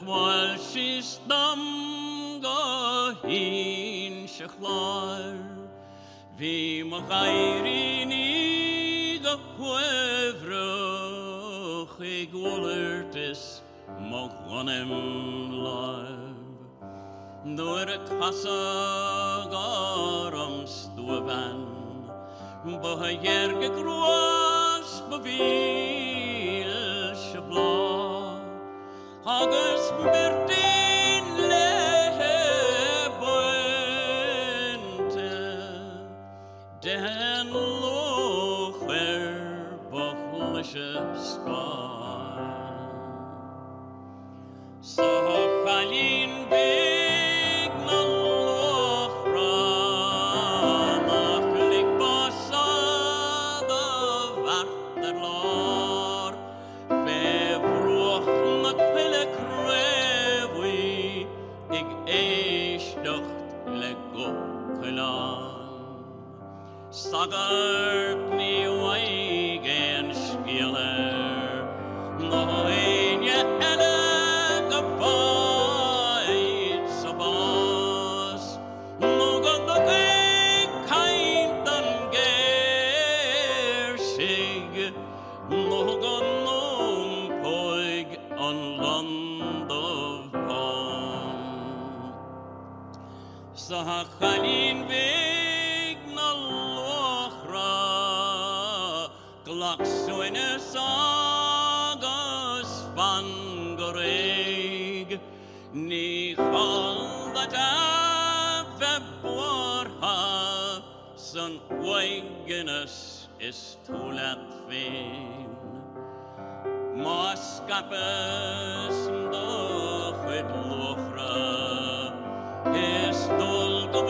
gwael sis dam go hin shachlar vi ma gairini go huevroch ig wollertis mo gwanem live nuair a casa garam stuvan Bahayer gekroas bevil shabla agus bertin leboente den locher bachlische sky so chalin big na lochra nachlik basada varter lor februach na kville krevi ig eisdacht le gokkelan sagart ni waigen skiller no ein je elega vait sabas no ganda kind an gersig no ganom poig on land of Bhain Sachalin vig na Luachra glachsoine sagas van goreig ni chal that februarha son weigenes is tolat fein Maskapes do chud Luachra is dol go